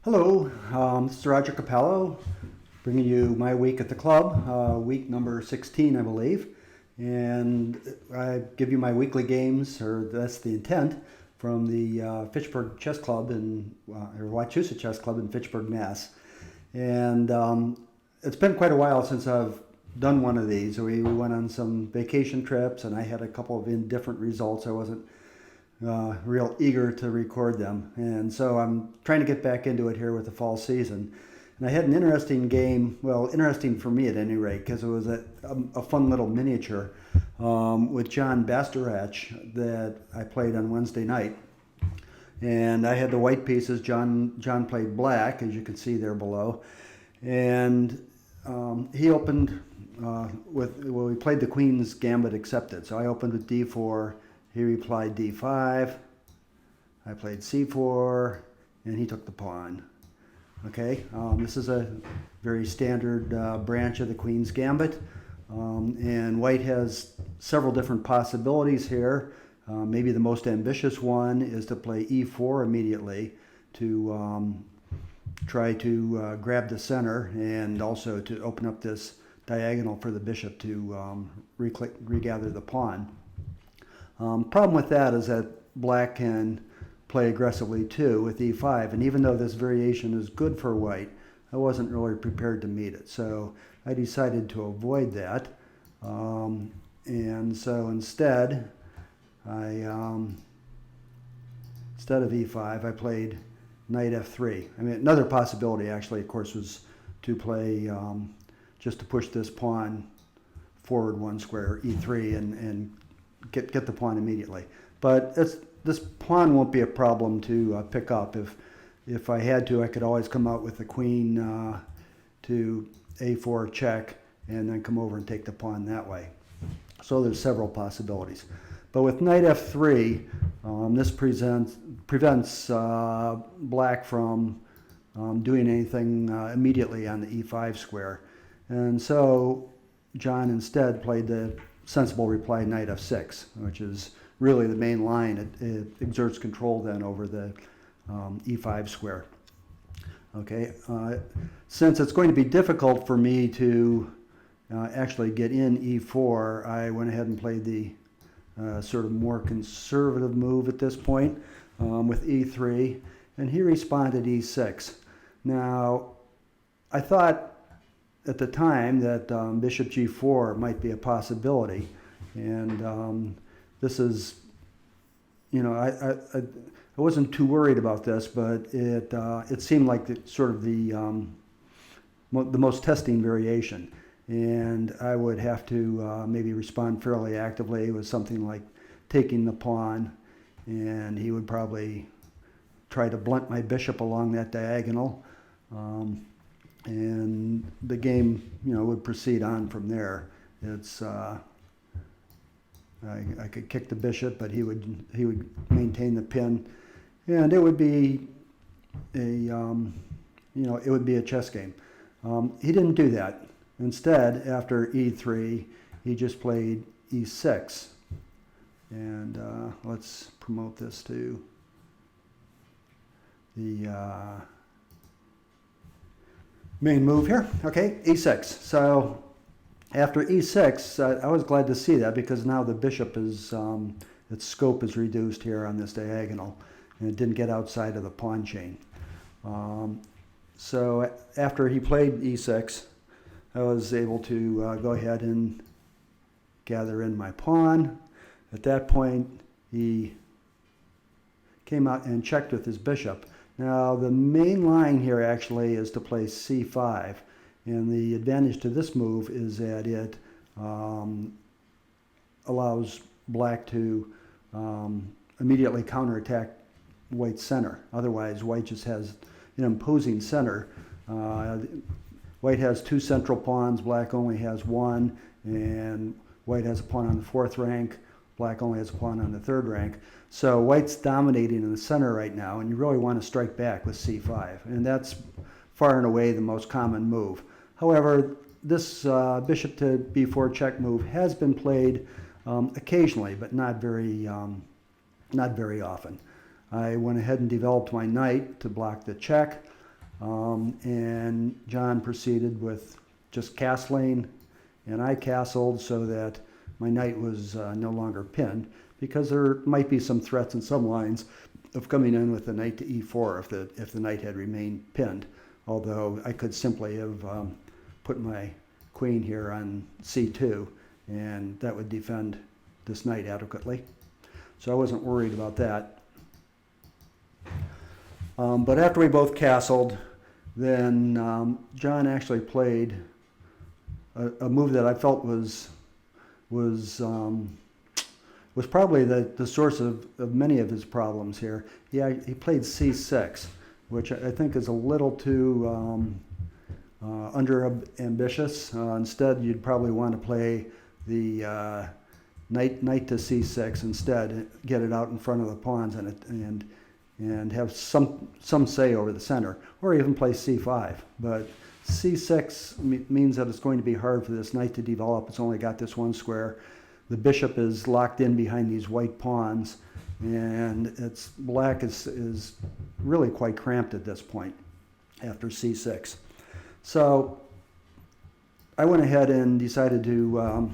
Hello, this is Roger Capello, bringing you my week at the club, week number 16, I believe. And I give you my weekly games, or that's the intent, from the Fitchburg Chess Club or Wachusett Chess Club in Fitchburg, Mass. And it's been quite a while since I've done one of these. We went on some vacation trips, and I had a couple of indifferent results. I wasn't real eager to record them. And so I'm trying to get back into it here with the fall season. And I had an interesting game, well, interesting for me at any rate, because it was a fun little miniature with John Bastarache that I played on Wednesday night. And I had the white pieces. John played black, as you can see there below. And he opened we played the Queen's Gambit accepted. So I opened with d4. He replied d5, I played c4, and he took the pawn. Okay, this is a very standard branch of the Queen's Gambit, and white has several different possibilities here. Maybe the most ambitious one is to play e4 immediately to try to grab the center and also to open up this diagonal for the bishop to regather the pawn. Problem with that is that black can play aggressively too with e5, and even though this variation is good for white, I wasn't really prepared to meet it. So I decided to avoid that, and so instead of e5, I played knight f3. I mean, another possibility actually, of course, was to play just to push this pawn forward one square, e3, and get the pawn immediately. But this pawn won't be a problem to pick up. If I had to, I could always come out with the queen to a4 check and then come over and take the pawn that way. So there's several possibilities. But with knight f3, this prevents black from doing anything immediately on the e5 square. And so John instead played the sensible reply knight f6, which is really the main line. It exerts control then over the e5 square. Okay, since it's going to be difficult for me to actually get in e4, I went ahead and played the sort of more conservative move at this point with e3, and he responded e6. Now, I thought at the time that bishop g4 might be a possibility, and this is, I wasn't too worried about this, but it seemed like sort of the most testing variation, and I would have to maybe respond fairly actively with something like taking the pawn, and he would probably try to blunt my bishop along that diagonal. And the game, would proceed on from there. It's I could kick the bishop, but he would maintain the pin, and it would be a it would be a chess game. He didn't do that. Instead, after e3, he just played e6, and let's promote this to the main move here. Okay, e6. So after e6, I was glad to see that, because now the bishop is, its scope is reduced here on this diagonal, and it didn't get outside of the pawn chain. So after he played e6, I was able to go ahead and gather in my pawn. At that point, he came out and checked with his bishop. Now, the main line here actually is to play c5, and the advantage to this move is that it allows black to immediately counterattack white's center. Otherwise, white just has an imposing center. White has two central pawns, black only has one, and white has a pawn on the fourth rank, black only has a pawn on the third rank. So white's dominating in the center right now, and you really want to strike back with c5, and that's far and away the most common move. However, this bishop to b4 check move has been played occasionally, but not very often. I went ahead and developed my knight to block the check. And John proceeded with just castling, and I castled so that my knight was no longer pinned, because there might be some threats in some lines of coming in with the knight to e4 if the knight had remained pinned. Although I could simply have put my queen here on c2, and that would defend this knight adequately. So I wasn't worried about that. But after we both castled, then John actually played a move that I felt was probably the source of many of his problems here. He played c6, which I think is a little too under ambitious. Instead, you'd probably want to play the knight to c6 instead, get it out in front of the pawns and have some say over the center, or even play c5. But c6 means that it's going to be hard for this knight to develop. It's only got this one square. The bishop is locked in behind these white pawns, and black is really quite cramped at this point after c6. So I went ahead and decided to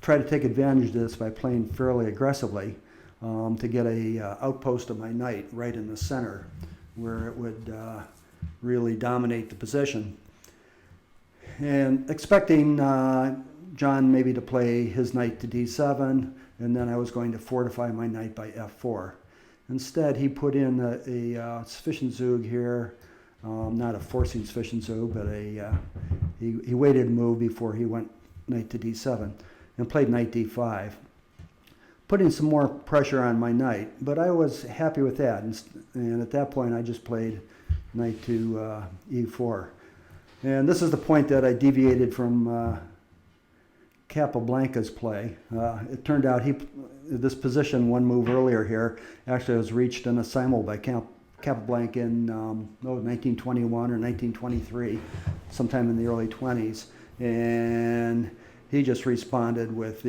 try to take advantage of this by playing fairly aggressively to get a outpost of my knight right in the center, where it would really dominate the position. And expecting John maybe to play his knight to d7, and then I was going to fortify my knight by f4. Instead, he put in a Zwischenzug here, not a forcing Zwischenzug, but he waited a move before he went knight to d7 and played knight d5, putting some more pressure on my knight. But I was happy with that, and at that point I just played knight to e4. And this is the point that I deviated from Capablanca's play. It turned out this position one move earlier here actually was reached in a simul by Capablanca in 1921 or 1923, sometime in the early 20s. And he just responded with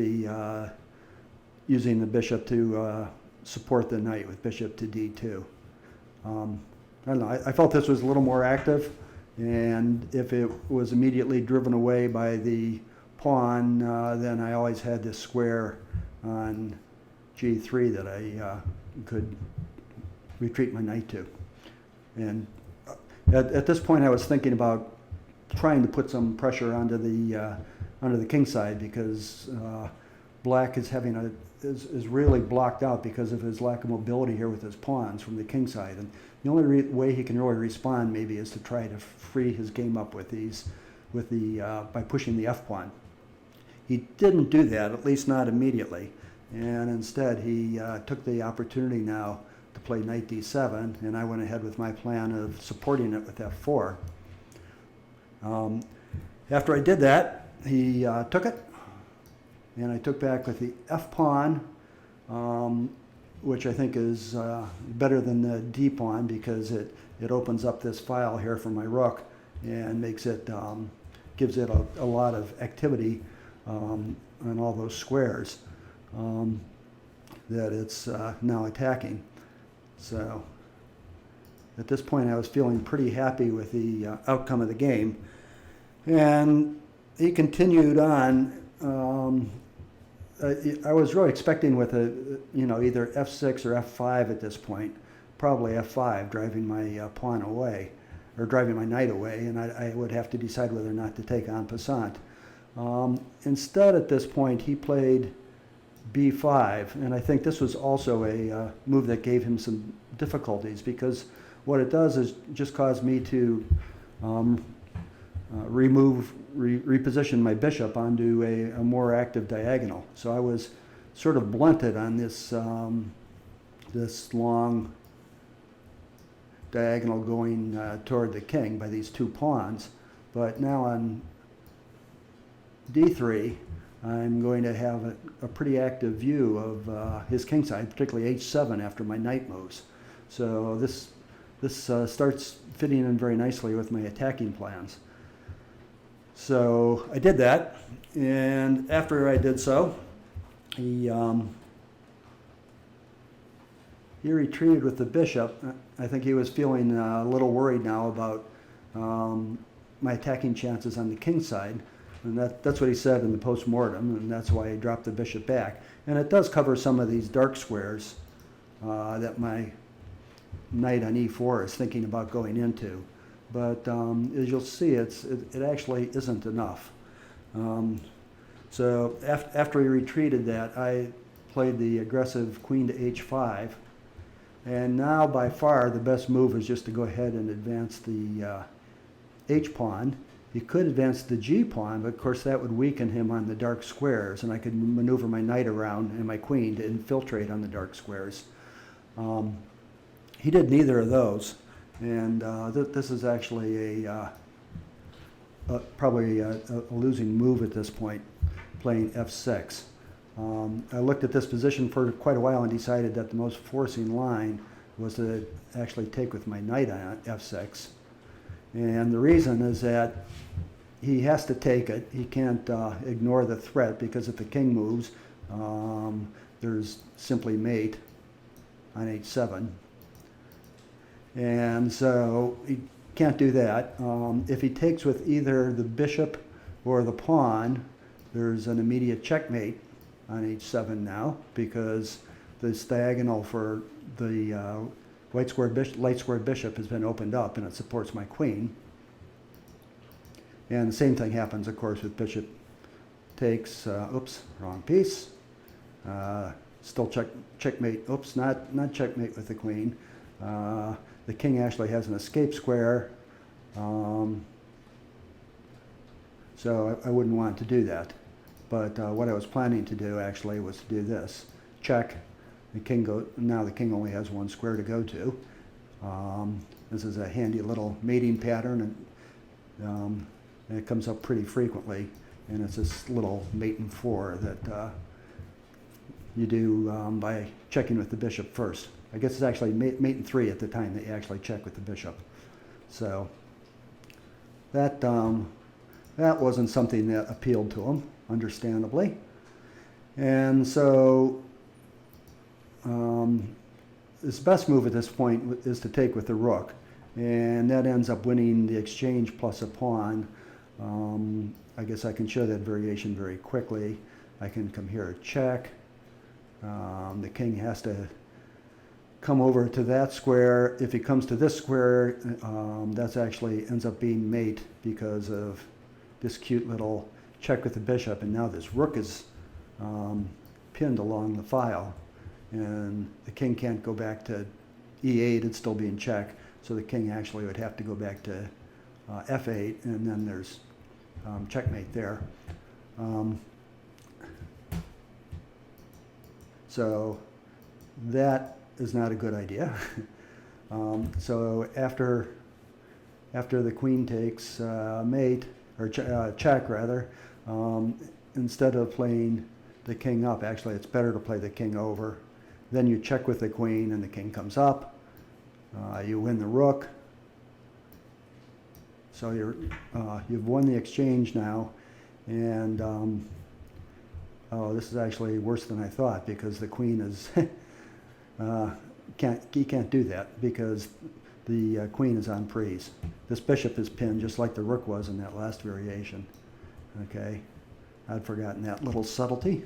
using the bishop to support the knight with bishop to d2. I don't know, I felt this was a little more active, and if it was immediately driven away by the pawn, then I always had this square on g3 that I could retreat my knight to. And at this point I was thinking about trying to put some pressure onto the king side, because black is really blocked out because of his lack of mobility here with his pawns from the king side. And the only way he can really respond maybe is to try to free his game up by pushing the f pawn. He didn't do that, at least not immediately, and instead he took the opportunity now to play knight d7, and I went ahead with my plan of supporting it with f4. After I did that, he took it, and I took back with the f pawn, which I think is better than the d pawn, because it opens up this file here for my rook and makes it gives it a lot of activity on all those squares that it's now attacking. So at this point I was feeling pretty happy with the outcome of the game, and he continued on. I was really expecting with either f6 or f5 at this point, probably f5, driving my pawn away, or driving my knight away, and I would have to decide whether or not to take en passant. Instead, at this point, he played b5, and I think this was also a move that gave him some difficulties, because what it does is just cause me to reposition my bishop onto a more active diagonal. So I was sort of blunted on this this long diagonal going toward the king by these two pawns. But now on d3, I'm going to have a pretty active view of his king side, particularly h7 after my knight moves. So this starts fitting in very nicely with my attacking plans. So I did that, and after I did so, he he retreated with the bishop. I think he was feeling a little worried now about my attacking chances on the king side. And that's what he said in the post-mortem, and that's why he dropped the bishop back. And it does cover some of these dark squares that my knight on e4 is thinking about going into. But as you'll see, it actually isn't enough. So after he retreated that, I played the aggressive queen to h5. And now by far the best move is just to go ahead and advance the h-pawn. He could advance the g-pawn, but of course that would weaken him on the dark squares, and I could maneuver my knight around and my queen to infiltrate on the dark squares. He did neither of those, and this is actually probably a losing move at this point, playing f6. I looked at this position for quite a while and decided that the most forcing line was to actually take with my knight on f6. And the reason is that he has to take it. He can't ignore the threat, because if the king moves, there's simply mate on h7. And so he can't do that. If he takes with either the bishop or the pawn, there's an immediate checkmate on h7 now, because the diagonal for the light squared bishop has been opened up, and it supports my queen. And the same thing happens, of course, with bishop takes, oops, wrong piece. Still checkmate, oops, not checkmate with the queen. The king actually has an escape square, so I wouldn't want to do that. But what I was planning to do actually was to do this. Check. Now the king only has one square to go to. This is a handy little mating pattern, and it comes up pretty frequently. And it's this little mate in 4 that you do by checking with the bishop first. I guess it's actually mate in 3 at the time that you actually check with the bishop. So that wasn't something that appealed to him, understandably. And so his best move at this point is to take with the rook, and that ends up winning the exchange plus a pawn. I guess I can show that variation very quickly. I can come here, check. The king has to come over to that square. If he comes to this square, that's actually ends up being mate because of this cute little check with the bishop, and now this rook is pinned along the file, and the king can't go back to e8, it'd still be in check, so the king actually would have to go back to f8, and then there's checkmate there. So that is not a good idea. So after the queen takes mate, or check rather, instead of playing the king up, actually it's better to play the king over. Then you check with the queen and the king comes up. You win the rook. So you've won the exchange now, and oh, this is actually worse than I thought, because the queen is he can't do that because the queen is on prise. This bishop is pinned just like the rook was in that last variation. Okay, I'd forgotten that little subtlety.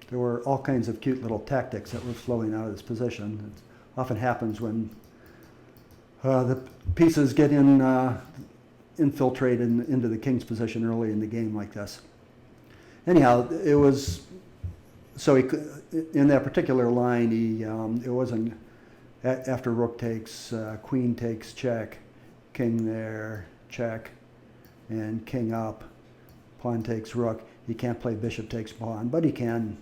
There were all kinds of cute little tactics that were flowing out of this position. It often happens when the pieces get infiltrated into the king's position early in the game like this. Anyhow, it was, so he could, in that particular line, it wasn't, after rook takes, queen takes check, king there, check, and king up, pawn takes rook. He can't play bishop takes pawn, but he can,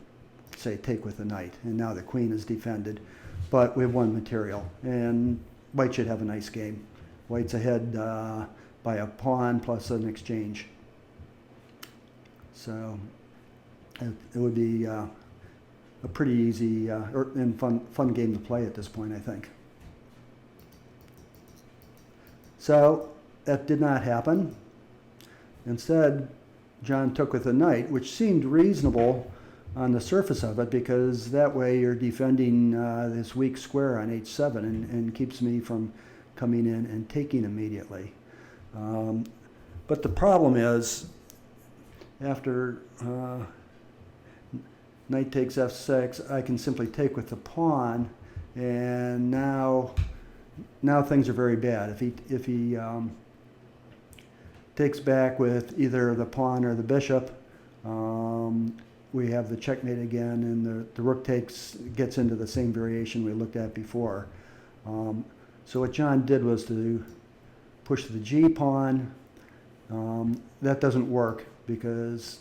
say, take with the knight. And now the queen is defended, but we have one material, and white should have a nice game. White's ahead by a pawn plus an exchange. So it would be a pretty easy and fun game to play at this point, I think. So that did not happen. Instead, John took with a knight, which seemed reasonable, on the surface of it, because that way you're defending this weak square on h7 and keeps me from coming in and taking immediately. But the problem is, after knight takes f6, I can simply take with the pawn, and now things are very bad. If he takes back with either the pawn or the bishop, we have the checkmate again, and the rook gets into the same variation we looked at before. So what John did was to push the g pawn. That doesn't work because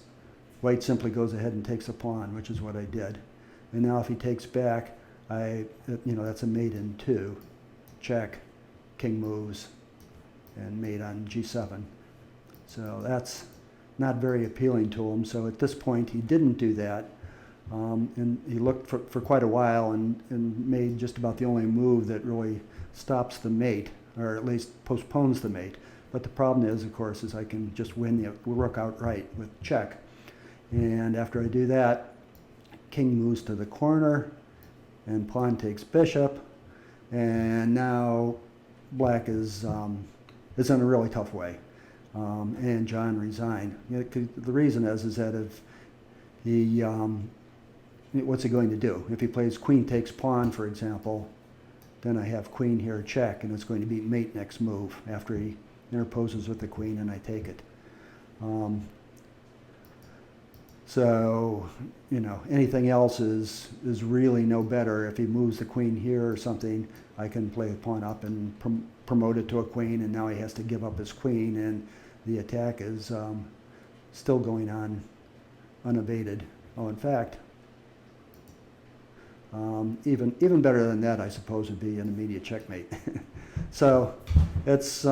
white simply goes ahead and takes a pawn, which is what I did. And now if he takes back, that's a mate in 2. Check, king moves, and mate on g7. So that's not very appealing to him. So at this point, he didn't do that. And he looked for quite a while and made just about the only move that really stops the mate, or at least postpones the mate. But the problem is, of course, is I can just win the rook outright with check. And after I do that, king moves to the corner, and pawn takes bishop. And now black is in a really tough way. And John resigned. The reason is that if he, what's he going to do? If he plays queen takes pawn, for example, then I have queen here check, and it's going to be mate next move after he interposes with the queen and I take it. So, anything else is really no better. If he moves the queen here or something, I can play the pawn up and promote it to a queen, and now he has to give up his queen, and the attack is still going on unabated. Oh, in fact, even better than that, I suppose, would be an immediate checkmate. So it's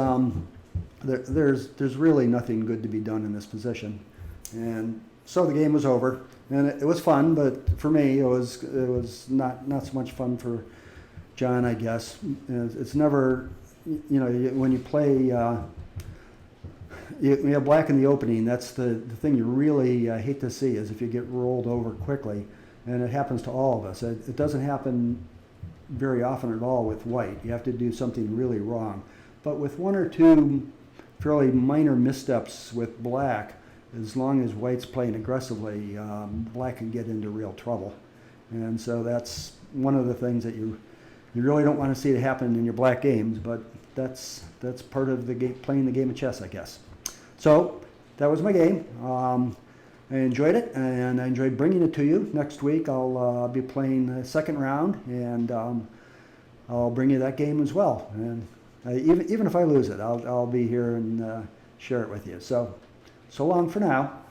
there's really nothing good to be done in this position, and so the game was over, and it was fun, but for me it was not so much fun for John, I guess. It's never, when you play, you have black in the opening. That's the thing you really hate to see, is if you get rolled over quickly, and it happens to all of us. It doesn't happen very often at all with white. You have to do something really wrong, but with one or two fairly minor missteps with black, as long as white's playing aggressively, black can get into real trouble. And so that's one of the things that you really don't want to see it happen in your black games, but that's part of the game, playing the game of chess, I guess. So that was my game. I enjoyed it, and I enjoyed bringing it to you. Next week I'll be playing the second round, and I'll bring you that game as well. And even if I lose it, I'll be here and share it with you. So long for now.